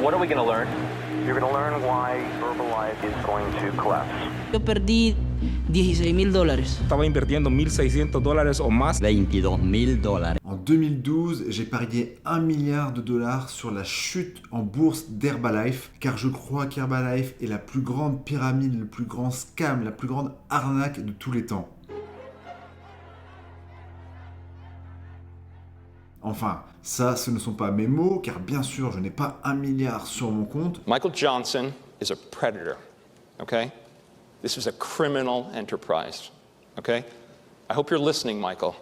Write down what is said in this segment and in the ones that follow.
What are we going to learn? You're going to learn why Herbalife is going to collapse. Yo perdí $16,000. Estaba invirtiendo $1,600 o más. $22,000. En 2012, j'ai parié $1 milliard sur la chute en bourse d'Herbalife, car je crois qu'Herbalife est la plus grande pyramide, le plus grand scam, la plus grande arnaque de tous les temps. Enfin, ça, ce ne sont pas mes mots, car bien sûr, je n'ai pas $1 milliard sur mon compte. Michael Johnson is a predator, okay? This is a criminal enterprise, okay? I hope you're listening, Michael.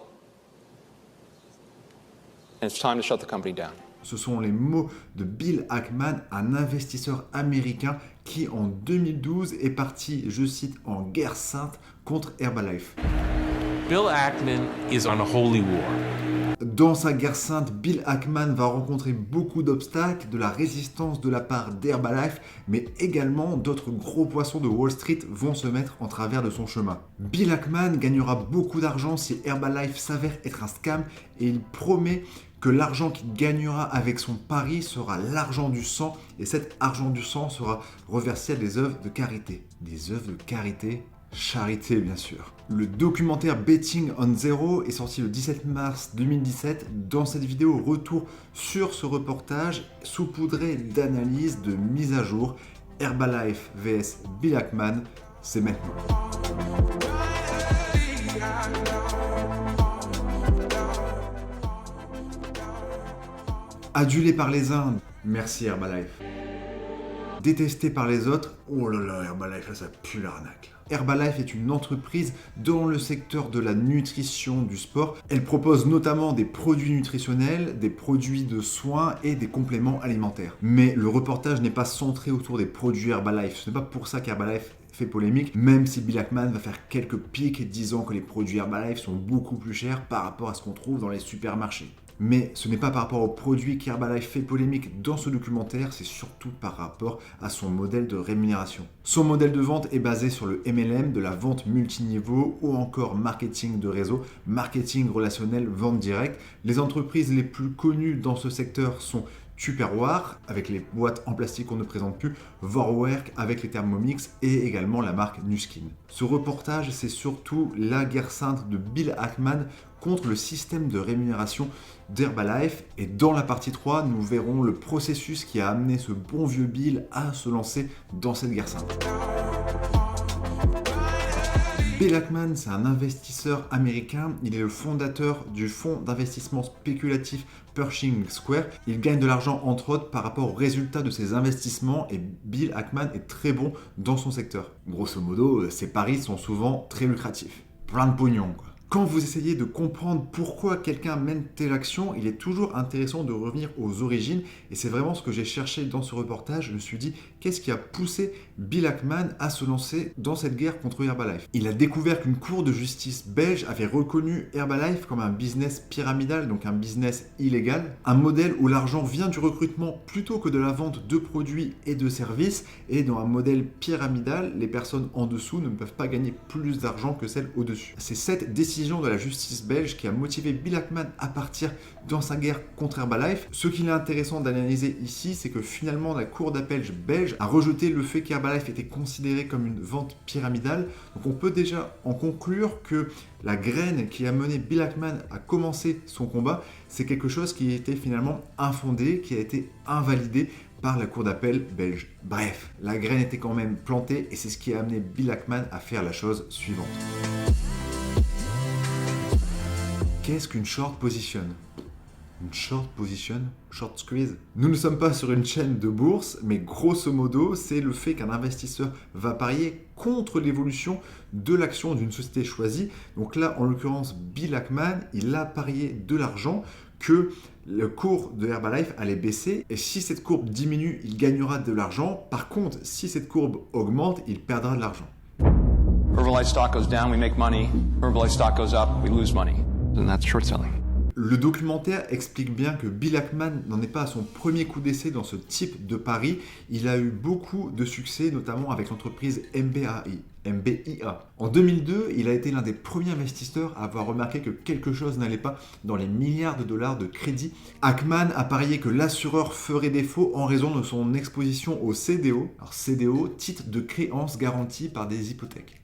And it's time to shut the company down. Ce sont les mots de Bill Ackman, un investisseur américain qui, en 2012, est parti, je cite, en guerre sainte contre Herbalife. Bill Ackman is on a holy war. Dans sa guerre sainte, Bill Ackman va rencontrer beaucoup d'obstacles, de la résistance de la part d'Herbalife, mais également d'autres gros poissons de Wall Street vont se mettre en travers de son chemin. Bill Ackman gagnera beaucoup d'argent si Herbalife s'avère être un scam et il promet que l'argent qu'il gagnera avec son pari sera l'argent du sang et cet argent du sang sera reversé à des œuvres de carité. Des œuvres de carité? Charité, bien sûr. Le documentaire Betting on Zero est sorti le 17 mars 2017. Dans cette vidéo, retour sur ce reportage saupoudré d'analyses, de mise à jour. Herbalife vs Bill Ackman, c'est maintenant. Adulé par les uns, merci Herbalife. Détesté par les autres, oh là là, Herbalife, là, ça pue l'arnaque. Herbalife est une entreprise dans le secteur de la nutrition du sport. Elle propose notamment des produits nutritionnels, des produits de soins et des compléments alimentaires. Mais le reportage n'est pas centré autour des produits Herbalife. Ce n'est pas pour ça qu'Herbalife fait polémique, même si Bill Ackman va faire quelques pics disant que les produits Herbalife sont beaucoup plus chers par rapport à ce qu'on trouve dans les supermarchés. Mais ce n'est pas par rapport aux produits qu'Herbalife fait polémique dans ce documentaire, c'est surtout par rapport à son modèle de rémunération. Son modèle de vente est basé sur le MLM, de la vente multiniveau ou encore marketing de réseau, marketing relationnel, vente directe. Les entreprises les plus connues dans ce secteur sont Tupperware, avec les boîtes en plastique qu'on ne présente plus, Vorwerk avec les Thermomix et également la marque Nuskin. Ce reportage, c'est surtout la guerre sainte de Bill Ackman contre le système de rémunération d'Herbalife. Et dans la partie 3, nous verrons le processus qui a amené ce bon vieux Bill à se lancer dans cette guerre sainte. Bill Ackman, c'est un investisseur américain. Il est le fondateur du fonds d'investissement spéculatif Pershing Square. Il gagne de l'argent entre autres par rapport aux résultats de ses investissements et Bill Ackman est très bon dans son secteur. Grosso modo, ses paris sont souvent très lucratifs. Plein de pognon, quoi. Quand vous essayez de comprendre pourquoi quelqu'un mène telle action, il est toujours intéressant de revenir aux origines et c'est vraiment ce que j'ai cherché dans ce reportage. Je me suis dit, qu'est-ce qui a poussé Bill Ackman à se lancer dans cette guerre contre Herbalife? Il a découvert qu'une cour de justice belge avait reconnu Herbalife comme un business pyramidal, donc un business illégal, un modèle où l'argent vient du recrutement plutôt que de la vente de produits et de services, et dans un modèle pyramidal, les personnes en dessous ne peuvent pas gagner plus d'argent que celles au-dessus. C'est cette décision de la justice belge qui a motivé Bill Ackman à partir dans sa guerre contre Herbalife. Ce qu'il est intéressant d'analyser ici, c'est que finalement la cour d'appel belge a rejeté le fait qu'Herbalife était considéré comme une vente pyramidale. Donc on peut déjà en conclure que la graine qui a mené Bill Ackman à commencer son combat, c'est quelque chose qui était finalement infondé, qui a été invalidé par la cour d'appel belge. Bref, la graine était quand même plantée et c'est ce qui a amené Bill Ackman à faire la chose suivante. Qu'est-ce qu'une short position? Une short position? Short squeeze? Nous ne sommes pas sur une chaîne de bourse, mais grosso modo, c'est le fait qu'un investisseur va parier contre l'évolution de l'action d'une société choisie. Donc là, en l'occurrence, Bill Ackman, il a parié de l'argent que le cours de Herbalife allait baisser et si cette courbe diminue, il gagnera de l'argent. Par contre, si cette courbe augmente, il perdra de l'argent. Herbalife stock goes down, we make money. Herbalife stock goes up, we lose money. And that's short selling. Le documentaire explique bien que Bill Ackman n'en est pas à son premier coup d'essai dans ce type de pari. Il a eu beaucoup de succès, notamment avec l'entreprise MBIA. En 2002, il a été l'un des premiers investisseurs à avoir remarqué que quelque chose n'allait pas dans les milliards de dollars de crédit. Ackman a parié que l'assureur ferait défaut en raison de son exposition au CDO. Alors CDO, titre de créance garanti par des hypothèques.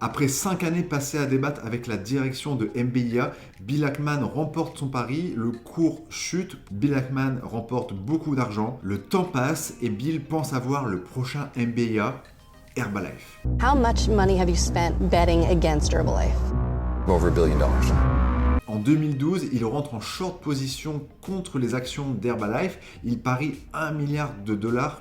Après 5 années passées à débattre avec la direction de MBIA, Bill Ackman remporte son pari, le cours chute, Bill Ackman remporte beaucoup d'argent, le temps passe et Bill pense avoir le prochain MBIA, Herbalife. How much money have you spent betting against Herbalife? Over $1 billion. En 2012, il rentre en short position contre les actions d'Herbalife. Il parie $1 milliard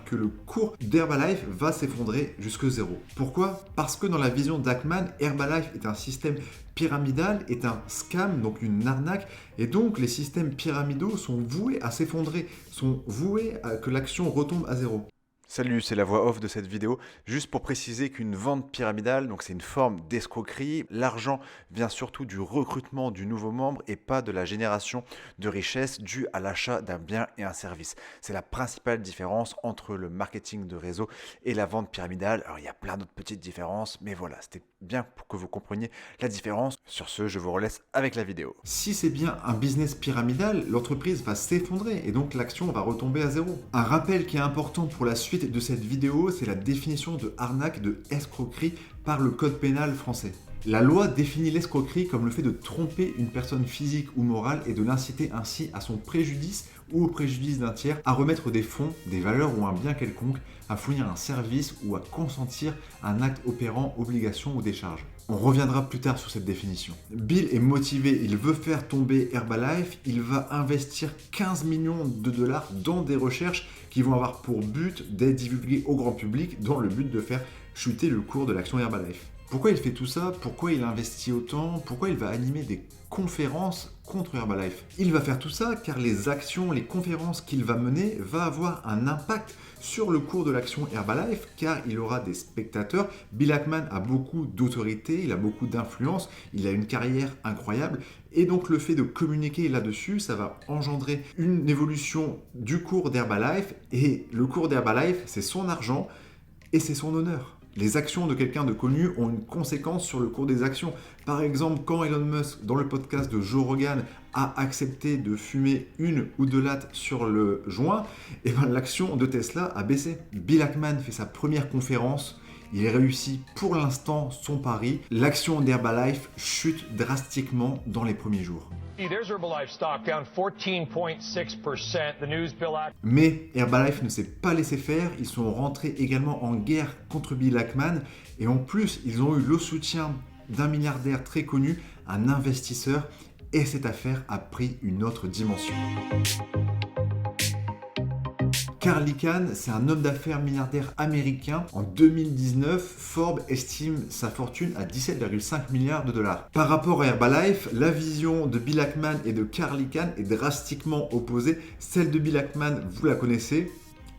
que le cours d'Herbalife va s'effondrer jusque zéro. Pourquoi ? Parce que dans la vision d'Ackman, Herbalife est un système pyramidal, est un scam, donc une arnaque, et donc les systèmes pyramidaux sont voués à s'effondrer, sont voués à que l'action retombe à zéro. Salut, c'est la voix off de cette vidéo. Juste pour préciser qu'une vente pyramidale, donc c'est une forme d'escroquerie. L'argent vient surtout du recrutement du nouveau membre et pas de la génération de richesse due à l'achat d'un bien et un service. C'est la principale différence entre le marketing de réseau et la vente pyramidale. Alors il y a plein d'autres petites différences, mais voilà, c'était bien pour que vous compreniez la différence. Sur ce, je vous relaisse avec la vidéo. Si c'est bien un business pyramidal, l'entreprise va s'effondrer et donc l'action va retomber à zéro. Un rappel qui est important pour la suite de cette vidéo, c'est la définition de arnaque, de escroquerie par le code pénal français. La loi définit l'escroquerie comme le fait de tromper une personne physique ou morale et de l'inciter ainsi à son préjudice ou au préjudice d'un tiers à remettre des fonds, des valeurs ou un bien quelconque, à fournir un service ou à consentir à un acte opérant obligation ou décharge. On reviendra plus tard sur cette définition. Bill est motivé, il veut faire tomber Herbalife, il va investir $15 millions dans des recherches qui vont avoir pour but d'être divulguées au grand public dans le but de faire chuter le cours de l'action Herbalife. Pourquoi il fait tout ça ? Pourquoi il investit autant ? Pourquoi il va animer des conférences contre Herbalife ? Il va faire tout ça car les actions, les conférences qu'il va mener vont avoir un impact sur le cours de l'action Herbalife car il aura des spectateurs. Bill Ackman a beaucoup d'autorité, il a beaucoup d'influence, il a une carrière incroyable et donc le fait de communiquer là-dessus, ça va engendrer une évolution du cours d'Herbalife et le cours d'Herbalife, c'est son argent et c'est son honneur. Les actions de quelqu'un de connu ont une conséquence sur le cours des actions. Par exemple, quand Elon Musk, dans le podcast de Joe Rogan, a accepté de fumer 1 ou 2 lattes sur le joint, l'action de Tesla a baissé. Bill Ackman fait sa première conférence. Il réussit pour l'instant son pari. L'action d'Herbalife chute drastiquement dans les premiers jours. Mais Herbalife ne s'est pas laissé faire, ils sont rentrés également en guerre contre Bill Ackman et en plus ils ont eu le soutien d'un milliardaire très connu, un investisseur, et cette affaire a pris une autre dimension. Carl Icahn, c'est un homme d'affaires milliardaire américain. En 2019, Forbes estime sa fortune à $17,5 milliards. Par rapport à Herbalife, la vision de Bill Ackman et de Carl Icahn est drastiquement opposée. Celle de Bill Ackman, vous la connaissez,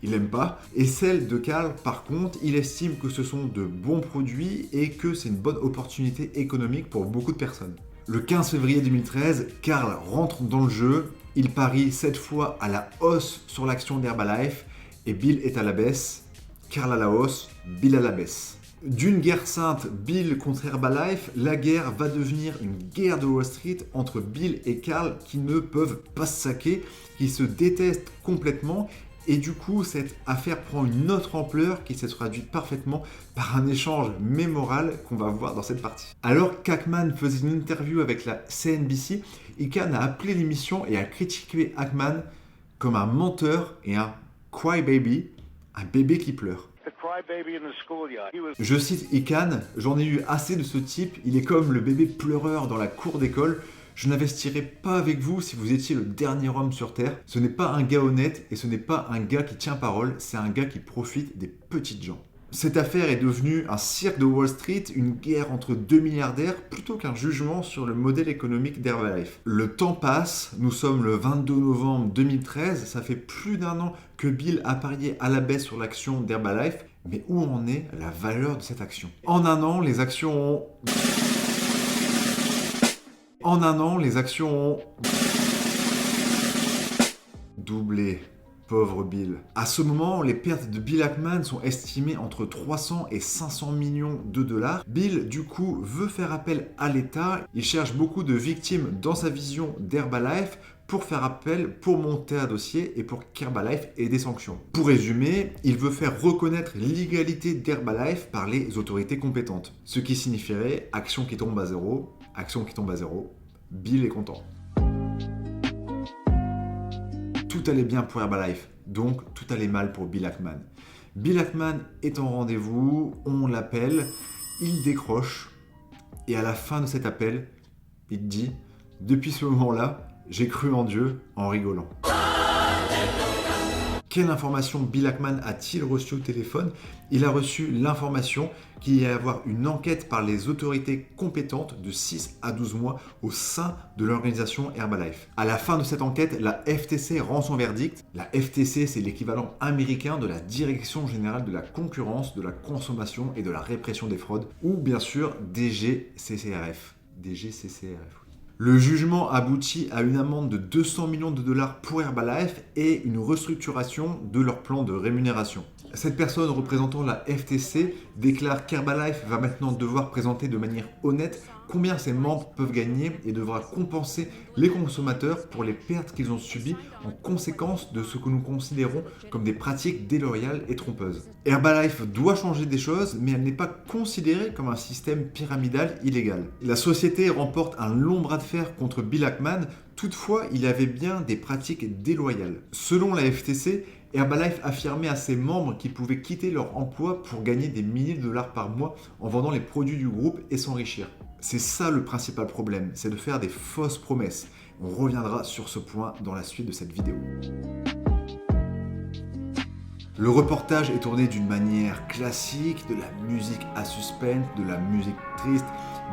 il n'aime pas. Et celle de Carl, par contre, il estime que ce sont de bons produits et que c'est une bonne opportunité économique pour beaucoup de personnes. Le 15 février 2013, Carl rentre dans le jeu. Il parie cette fois à la hausse sur l'action d'Herbalife et Bill est à la baisse. Carl à la hausse, Bill à la baisse. D'une guerre sainte, Bill contre Herbalife, la guerre va devenir une guerre de Wall Street entre Bill et Carl qui ne peuvent pas se saquer, qui se détestent complètement. Et du coup, cette affaire prend une autre ampleur qui s'est traduite parfaitement par un échange mémorable qu'on va voir dans cette partie. Alors qu'Ackman faisait une interview avec la CNBC, Icahn a appelé l'émission et a critiqué Ackman comme un menteur et un crybaby, un bébé qui pleure. Je cite Icahn, j'en ai eu assez de ce type, il est comme le bébé pleureur dans la cour d'école. Je n'investirai pas avec vous si vous étiez le dernier homme sur Terre. Ce n'est pas un gars honnête et ce n'est pas un gars qui tient parole, c'est un gars qui profite des petites gens. Cette affaire est devenue un cirque de Wall Street, une guerre entre deux milliardaires, plutôt qu'un jugement sur le modèle économique d'Herbalife. Le temps passe, nous sommes le 22 novembre 2013, ça fait plus d'1 an que Bill a parié à la baisse sur l'action d'Herbalife, mais où en est la valeur de cette action ? En 1 an, les actions ont En un an, les actions ont doublé. Pauvre Bill. À ce moment, les pertes de Bill Ackman sont estimées entre 300 et 500 millions de dollars. Bill, du coup, veut faire appel à l'État. Il cherche beaucoup de victimes dans sa vision d'Herbalife pour faire appel, pour monter un dossier et pour qu'Herbalife ait des sanctions. Pour résumer, il veut faire reconnaître l'illégalité d'Herbalife par les autorités compétentes. Ce qui signifierait action qui tombe à zéro, action qui tombe à zéro. Bill est content. Tout allait bien pour Herbalife, donc tout allait mal pour Bill Ackman. Bill Ackman est en rendez-vous, on l'appelle, il décroche, et à la fin de cet appel, il dit « Depuis ce moment-là, j'ai cru en Dieu en rigolant ». Quelle information Bill Ackman a-t-il reçu au téléphone? Il a reçu l'information qu'il y allait avoir une enquête par les autorités compétentes de 6 à 12 mois au sein de l'organisation Herbalife. À la fin de cette enquête, la FTC rend son verdict. La FTC, c'est l'équivalent américain de la Direction Générale de la Concurrence, de la Consommation et de la Répression des Fraudes, ou bien sûr DGCCRF. DGCCRF. Le jugement aboutit à une amende de 200 millions de dollars pour Herbalife et une restructuration de leur plan de rémunération. Cette personne représentant la FTC déclare qu'Herbalife va maintenant devoir présenter de manière honnête combien ses membres peuvent gagner et devra compenser les consommateurs pour les pertes qu'ils ont subies en conséquence de ce que nous considérons comme des pratiques déloyales et trompeuses. Herbalife doit changer des choses, mais elle n'est pas considérée comme un système pyramidal illégal. La société remporte un long bras de fer contre Bill Ackman, toutefois il y avait bien des pratiques déloyales. Selon la FTC, Herbalife affirmait à ses membres qu'ils pouvaient quitter leur emploi pour gagner des milliers de dollars par mois en vendant les produits du groupe et s'enrichir. C'est ça le principal problème, c'est de faire des fausses promesses. On reviendra sur ce point dans la suite de cette vidéo. Le reportage est tourné d'une manière classique, de la musique à suspense, de la musique triste,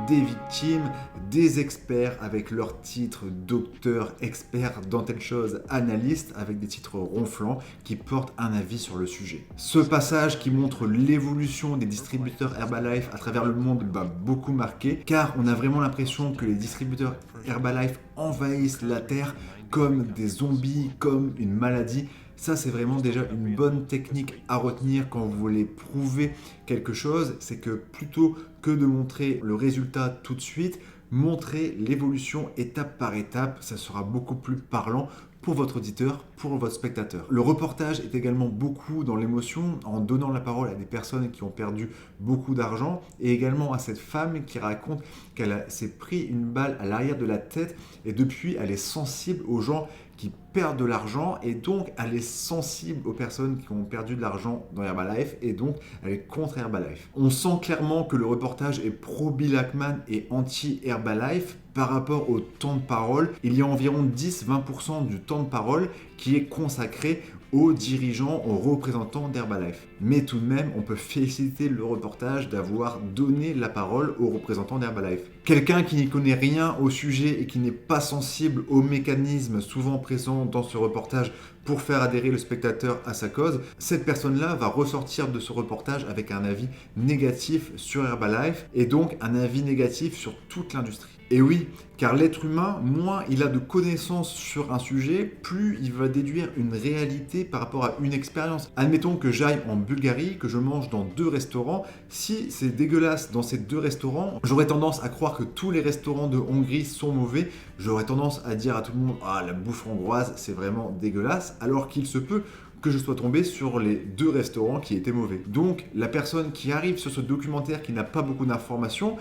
des victimes, des experts avec leurs titres docteur, expert dans telle chose, analyste avec des titres ronflants qui portent un avis sur le sujet. Ce passage qui montre l'évolution des distributeurs Herbalife à travers le monde m'a beaucoup marqué car on a vraiment l'impression que les distributeurs Herbalife envahissent la terre comme des zombies, comme une maladie. Ça, c'est vraiment déjà une bonne technique à retenir quand vous voulez prouver quelque chose. C'est que plutôt que de montrer le résultat tout de suite, montrer l'évolution étape par étape. Ça sera beaucoup plus parlant pour votre auditeur, pour votre spectateur. Le reportage est également beaucoup dans l'émotion en donnant la parole à des personnes qui ont perdu beaucoup d'argent et également à cette femme qui raconte qu'elle s'est pris une balle à l'arrière de la tête et depuis elle est sensible aux gens qui perdent de l'argent et donc elle est sensible aux personnes qui ont perdu de l'argent dans Herbalife et donc elle est contre Herbalife. On sent clairement que le reportage est pro Bill Ackman et anti Herbalife par rapport au temps de parole. Il y a environ 10-20% du temps de parole qui est consacré aux dirigeants, aux représentants d'Herbalife. Mais tout de même, on peut féliciter le reportage d'avoir donné la parole aux représentants d'Herbalife. Quelqu'un qui n'y connaît rien au sujet et qui n'est pas sensible aux mécanismes souvent présents dans ce reportage pour faire adhérer le spectateur à sa cause, cette personne-là va ressortir de ce reportage avec un avis négatif sur Herbalife et donc un avis négatif sur toute l'industrie. Et oui, car l'être humain, moins il a de connaissances sur un sujet, plus il va déduire une réalité par rapport à une expérience. Admettons que j'aille en Bulgarie, que je mange dans 2 restaurants. Si c'est dégueulasse dans ces 2 restaurants, j'aurais tendance à croire que tous les restaurants de Hongrie sont mauvais. J'aurais tendance à dire à tout le monde « Ah, la bouffe hongroise, c'est vraiment dégueulasse », alors qu'il se peut que je sois tombé sur les 2 restaurants qui étaient mauvais. Donc, la personne qui arrive sur ce documentaire qui n'a pas beaucoup d'informations,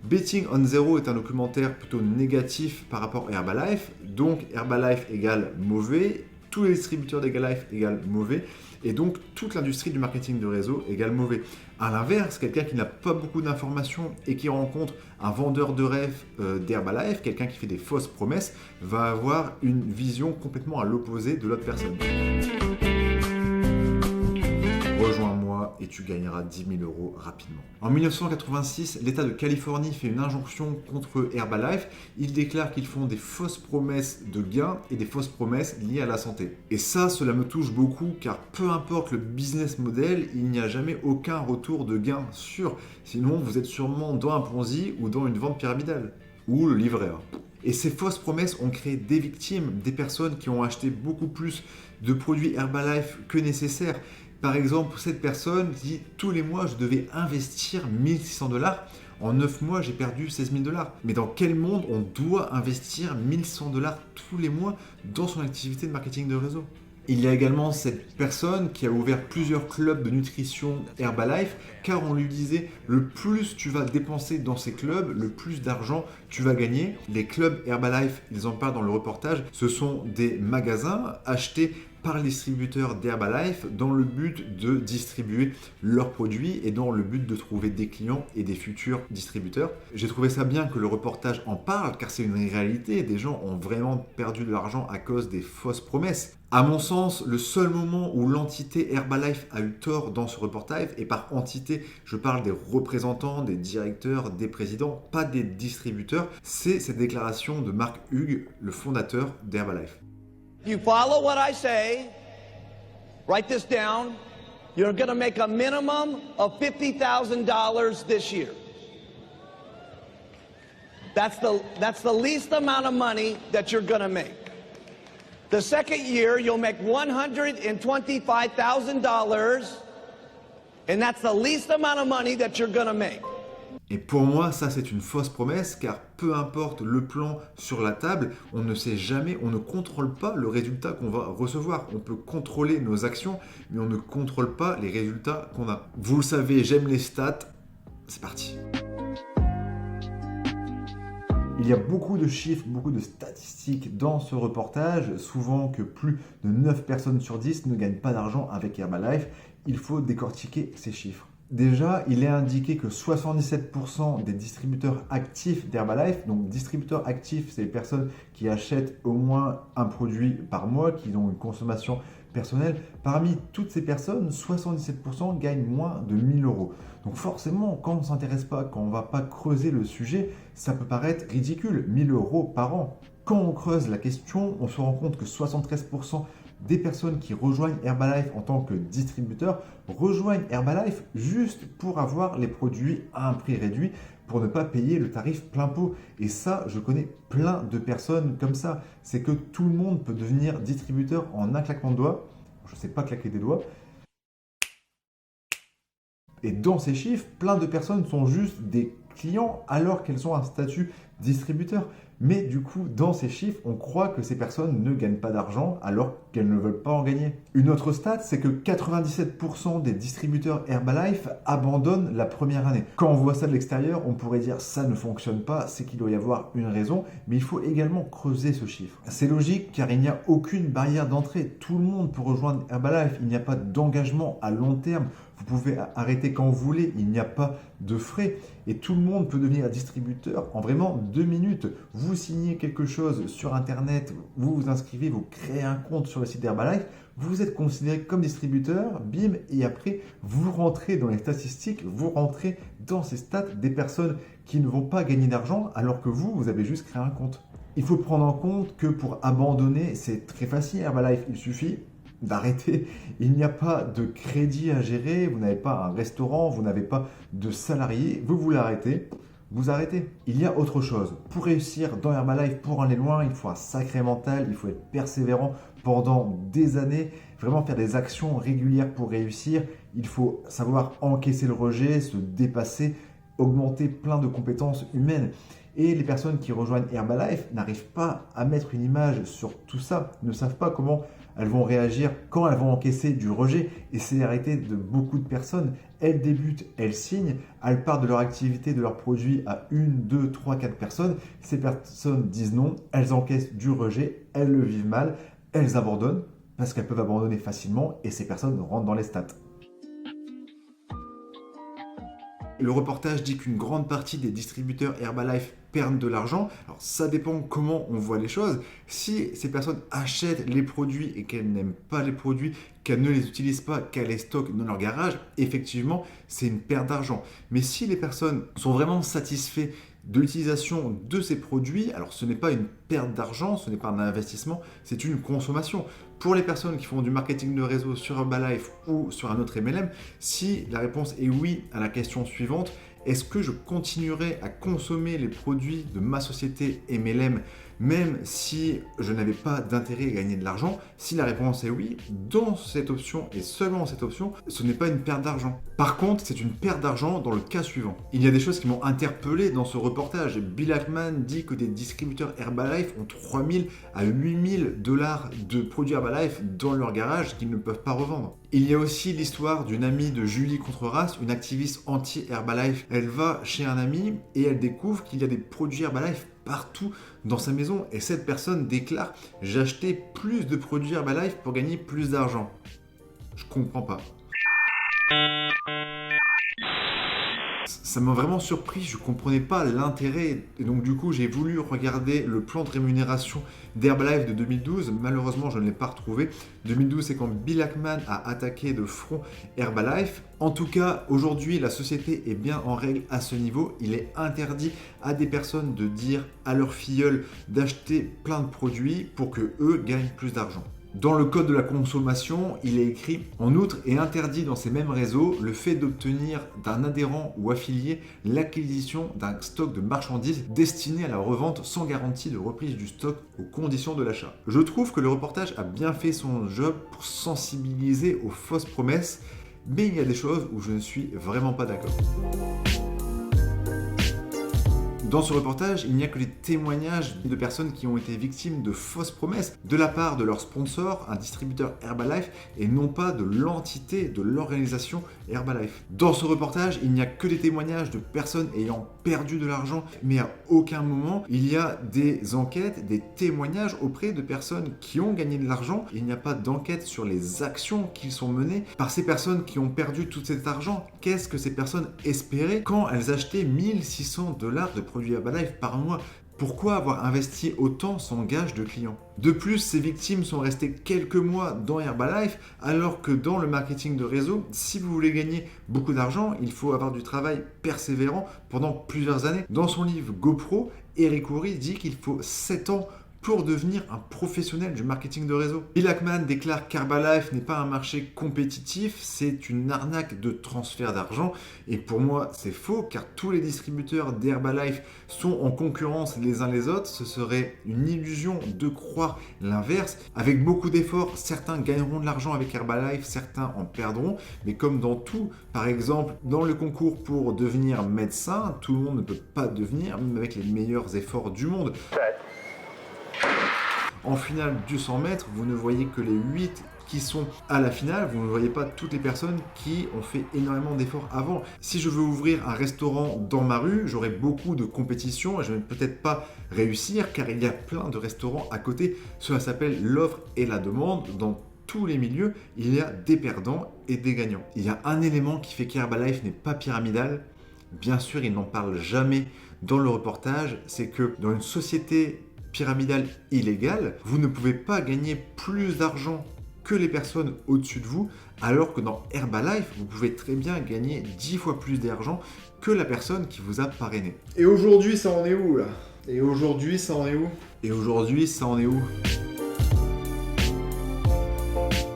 Betting on Zero est un documentaire plutôt négatif par rapport à Herbalife, donc Herbalife égale mauvais, tous les distributeurs d'Herbalife égale mauvais, et donc toute l'industrie du marketing de réseau égale mauvais. A l'inverse, quelqu'un qui n'a pas beaucoup d'informations et qui rencontre un vendeur de rêve d'Herbalife, quelqu'un qui fait des fausses promesses, va avoir une vision complètement à l'opposé de l'autre personne. Rejoins-moi et tu gagneras 10 000 € rapidement. En 1986, l'État de Californie fait une injonction contre Herbalife. Il déclare qu'ils font des fausses promesses de gains et des fausses promesses liées à la santé. Et ça, cela me touche beaucoup car peu importe le business model, il n'y a jamais aucun retour de gain sûr. Sinon, vous êtes sûrement dans un Ponzi ou dans une vente pyramidale. Ou le livret A. Et ces fausses promesses ont créé des victimes, des personnes qui ont acheté beaucoup plus de produits Herbalife que nécessaire. Par exemple, cette personne dit tous les mois je devais investir 1600 $. En 9 mois, j'ai perdu 16 000 $. Mais dans quel monde on doit investir 1100 $ tous les mois dans son activité de marketing de réseau? Il y a également cette personne qui a ouvert plusieurs clubs de nutrition Herbalife car on lui disait le plus tu vas dépenser dans ces clubs, le plus d'argent tu vas gagner. Les clubs Herbalife, ils en parlent dans le reportage, ce sont des magasins achetés par les distributeurs d'Herbalife dans le but de distribuer leurs produits et dans le but de trouver des clients et des futurs distributeurs. J'ai trouvé ça bien que le reportage en parle car c'est une réalité, des gens ont vraiment perdu de l'argent à cause des fausses promesses. À mon sens, le seul moment où l'entité Herbalife a eu tort dans ce reportage, et par entité, je parle des représentants, des directeurs, des présidents, pas des distributeurs, c'est cette déclaration de Mark Hughes, le fondateur d'Herbalife. If you follow what I say, write this down, you're going to make a minimum of $50,000 this year. That's the least amount of money that you're going to make. The second year, you'll make $125,000, and that's the least amount of money that you're going to make. Et pour moi, ça c'est une fausse promesse car peu importe le plan sur la table, on ne sait jamais, on ne contrôle pas le résultat qu'on va recevoir. On peut contrôler nos actions, mais on ne contrôle pas les résultats qu'on a. Vous le savez, j'aime les stats. C'est parti. Il y a beaucoup de chiffres, beaucoup de statistiques dans ce reportage, souvent que plus de 9 personnes sur 10 ne gagnent pas d'argent avec Herbalife. Il faut décortiquer ces chiffres. Déjà, il est indiqué que 77% des distributeurs actifs d'Herbalife, donc distributeurs actifs, c'est les personnes qui achètent au moins un produit par mois, qui ont une consommation personnelle. Parmi toutes ces personnes, 77% gagnent moins de 1000 €. Donc forcément, quand on ne s'intéresse pas, quand on ne va pas creuser le sujet, ça peut paraître ridicule, 1000 € par an. Quand on creuse la question, on se rend compte que 73% des personnes qui rejoignent Herbalife en tant que distributeur rejoignent Herbalife juste pour avoir les produits à un prix réduit, pour ne pas payer le tarif plein pot. Et ça, je connais plein de personnes comme ça. C'est que tout le monde peut devenir distributeur en un claquement de doigts. Je ne sais pas claquer des doigts. Et dans ces chiffres, plein de personnes sont juste des clients alors qu'elles ont un statut distributeur. Mais du coup, dans ces chiffres, on croit que ces personnes ne gagnent pas d'argent alors qu'elles ne veulent pas en gagner. Une autre stat, c'est que 97% des distributeurs Herbalife abandonnent la première année. Quand on voit ça de l'extérieur, on pourrait dire ça ne fonctionne pas, c'est qu'il doit y avoir une raison, mais il faut également creuser ce chiffre. C'est logique car il n'y a aucune barrière d'entrée. Tout le monde peut rejoindre Herbalife, il n'y a pas d'engagement à long terme. Vous pouvez arrêter quand vous voulez, il n'y a pas de frais et tout le monde peut devenir distributeur en vraiment 2 minutes. Vous signez quelque chose sur internet, vous vous inscrivez, vous créez un compte sur le site d'Herbalife, vous êtes considéré comme distributeur, bim, et après vous rentrez dans les statistiques, vous rentrez dans ces stats des personnes qui ne vont pas gagner d'argent alors que vous avez juste créé un compte. Il faut prendre en compte que pour abandonner, c'est très facile Herbalife, il suffit d'arrêter. Il n'y a pas de crédit à gérer, vous n'avez pas un restaurant, vous n'avez pas de salariés, vous voulez arrêter, vous arrêtez. Il y a autre chose. Pour réussir dans Herbalife, pour aller loin, il faut un sacré mental, il faut être persévérant pendant des années, vraiment faire des actions régulières pour réussir. Il faut savoir encaisser le rejet, se dépasser, augmenter plein de compétences humaines. Et les personnes qui rejoignent Herbalife n'arrivent pas à mettre une image sur tout ça, ne savent pas comment elles vont réagir quand elles vont encaisser du rejet. Et c'est l'arrêté de beaucoup de personnes. Elles débutent, elles signent, elles partent de leur activité, de leurs produits à 1, 2, 3, 4 personnes. Ces personnes disent non, elles encaissent du rejet, elles le vivent mal, elles abandonnent parce qu'elles peuvent abandonner facilement et ces personnes rentrent dans les stats. Le reportage dit qu'une grande partie des distributeurs Herbalife perdent de l'argent. Alors ça dépend comment on voit les choses. Si ces personnes achètent les produits et qu'elles n'aiment pas les produits, qu'elles ne les utilisent pas, qu'elles les stockent dans leur garage, effectivement, c'est une perte d'argent. Mais si les personnes sont vraiment satisfaites de l'utilisation de ces produits, alors ce n'est pas une perte d'argent, ce n'est pas un investissement, c'est une consommation. Pour les personnes qui font du marketing de réseau sur Herbalife ou sur un autre MLM, si la réponse est oui à la question suivante, est-ce que je continuerai à consommer les produits de ma société MLM même si je n'avais pas d'intérêt à gagner de l'argent? Si la réponse est oui, dans cette option et seulement cette option, ce n'est pas une perte d'argent. Par contre, c'est une perte d'argent dans le cas suivant. Il y a des choses qui m'ont interpellé dans ce reportage. Bill Ackman dit que des distributeurs Herbalife ont 3000 à 8000 $ de produits Herbalife dans leur garage qu'ils ne peuvent pas revendre. Il y a aussi l'histoire d'une amie de Julie Contreras, une activiste anti-Herbalife. Elle va chez un ami et elle découvre qu'il y a des produits Herbalife partout dans sa maison et cette personne déclare « J'ai acheté plus de produits Herbalife pour gagner plus d'argent ». Je comprends pas. Ça m'a vraiment surpris, je comprenais pas l'intérêt et donc du coup j'ai voulu regarder le plan de rémunération d'Herbalife de 2012, malheureusement je ne l'ai pas retrouvé. 2012 c'est quand Bill Ackman a attaqué de front Herbalife. En tout cas aujourd'hui la société est bien en règle à ce niveau, il est interdit à des personnes de dire à leurs filleuls d'acheter plein de produits pour que eux gagnent plus d'argent. Dans le code de la consommation, il est écrit « En outre, est interdit dans ces mêmes réseaux le fait d'obtenir d'un adhérent ou affilié l'acquisition d'un stock de marchandises destiné à la revente sans garantie de reprise du stock aux conditions de l'achat. » Je trouve que le reportage a bien fait son job pour sensibiliser aux fausses promesses, mais il y a des choses où je ne suis vraiment pas d'accord. Dans ce reportage, il n'y a que les témoignages de personnes qui ont été victimes de fausses promesses de la part de leur sponsor, un distributeur Herbalife, et non pas de l'entité de l'organisation Herbalife. Dans ce reportage, il n'y a que des témoignages de personnes ayant perdu de l'argent, mais à aucun moment il y a des enquêtes, des témoignages auprès de personnes qui ont gagné de l'argent. Il n'y a pas d'enquête sur les actions qui sont menées par ces personnes qui ont perdu tout cet argent. Qu'est-ce que ces personnes espéraient quand elles achetaient 1600 $ de produits Herbalife par mois? Pourquoi avoir investi autant sans gage de clients? De plus, ces victimes sont restées quelques mois dans Herbalife, alors que dans le marketing de réseau, si vous voulez gagner beaucoup d'argent, il faut avoir du travail persévérant pendant plusieurs années. Dans son livre GoPro, Eric Worre dit qu'il faut 7 ans pour devenir un professionnel du marketing de réseau. Bill Ackman déclare qu'Herbalife n'est pas un marché compétitif, c'est une arnaque de transfert d'argent. Et pour moi, c'est faux, car tous les distributeurs d'Herbalife sont en concurrence les uns les autres. Ce serait une illusion de croire l'inverse. Avec beaucoup d'efforts, certains gagneront de l'argent avec Herbalife, certains en perdront. Mais comme dans tout, par exemple, dans le concours pour devenir médecin, tout le monde ne peut pas devenir, même avec les meilleurs efforts du monde. En finale du 100 mètres, vous ne voyez que les 8 qui sont à la finale, vous ne voyez pas toutes les personnes qui ont fait énormément d'efforts avant. Si je veux ouvrir un restaurant dans ma rue, j'aurai beaucoup de compétition et je ne vais peut-être pas réussir car il y a plein de restaurants à côté. Cela s'appelle l'offre et la demande. Dans tous les milieux, il y a des perdants et des gagnants. Il y a un élément qui fait qu'Herbalife n'est pas pyramidal. Bien sûr, il n'en parle jamais dans le reportage, c'est que dans une société pyramidale illégale, vous ne pouvez pas gagner plus d'argent que les personnes au-dessus de vous, alors que dans Herbalife, vous pouvez très bien gagner 10 fois plus d'argent que la personne qui vous a parrainé. Et aujourd'hui, ça en est où là? Et aujourd'hui, ça en est où? Et aujourd'hui, ça en est où?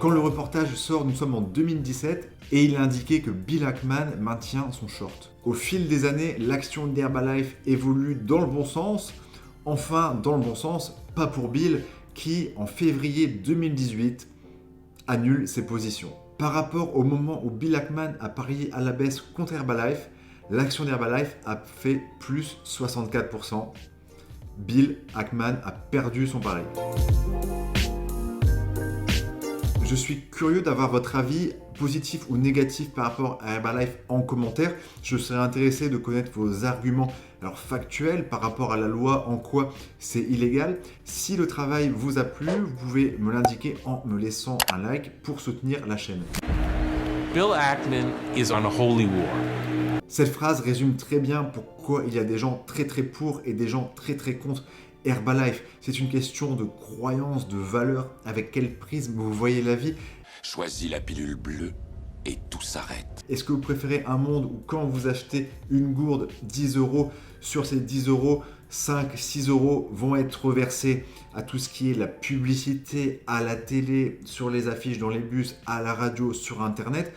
Quand le reportage sort, nous sommes en 2017 et il a indiqué que Bill Ackman maintient son short. Au fil des années, l'action d'Herbalife évolue dans le bon sens. Enfin, dans le bon sens, pas pour Bill, qui en février 2018 annule ses positions. Par rapport au moment où Bill Ackman a parié à la baisse contre Herbalife, l'action d'Herbalife a fait plus 64%. Bill Ackman a perdu son pari. Je suis curieux d'avoir votre avis, positif ou négatif par rapport à Herbalife en commentaire. Je serais intéressé de connaître vos arguments factuels par rapport à la loi, en quoi c'est illégal. Si le travail vous a plu, vous pouvez me l'indiquer en me laissant un like pour soutenir la chaîne. Bill Ackman is on a holy war. Cette phrase résume très bien pourquoi il y a des gens très pour et des gens très contre Herbalife. C'est une question de croyance, de valeur, avec quel prisme vous voyez la vie. Choisis la pilule bleue et tout s'arrête. Est-ce que vous préférez un monde où quand vous achetez une gourde 10 €, sur ces 10 €, 5-6 € vont être reversés à tout ce qui est la publicité, à la télé, sur les affiches, dans les bus, à la radio, sur internet?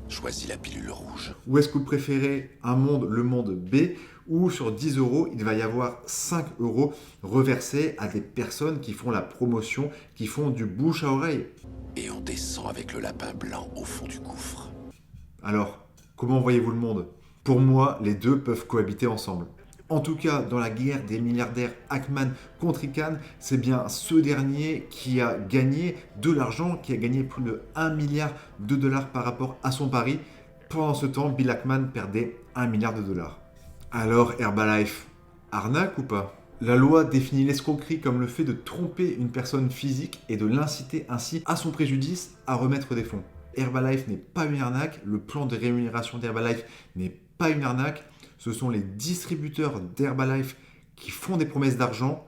choisis la pilule rouge. Ou est-ce que vous préférez un monde, le monde B, où sur 10 €, il va y avoir 5 € reversés à des personnes qui font la promotion, qui font du bouche à oreille? Et on descend avec le lapin blanc au fond du gouffre. Alors, comment voyez-vous le monde? Pour moi, les deux peuvent cohabiter ensemble. En tout cas, dans la guerre des milliardaires Ackman contre Icahn, c'est bien ce dernier qui a gagné de l'argent, qui a gagné plus de 1 milliard de dollars par rapport à son pari. Pendant ce temps, Bill Ackman perdait 1 milliard de dollars. Alors, Herbalife, arnaque ou pas? La loi définit l'escroquerie comme le fait de tromper une personne physique et de l'inciter ainsi à son préjudice à remettre des fonds. Herbalife n'est pas une arnaque, le plan de rémunération d'Herbalife n'est pas une arnaque, ce sont les distributeurs d'Herbalife qui font des promesses d'argent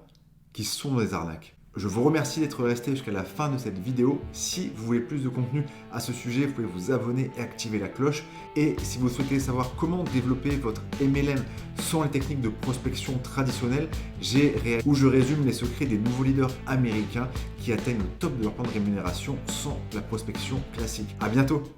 qui sont des arnaques. Je vous remercie d'être resté jusqu'à la fin de cette vidéo. Si vous voulez plus de contenu à ce sujet, vous pouvez vous abonner et activer la cloche. Et si vous souhaitez savoir comment développer votre MLM sans les techniques de prospection traditionnelles, où je résume les secrets des nouveaux leaders américains qui atteignent le top de leur plan de rémunération sans la prospection classique. À bientôt!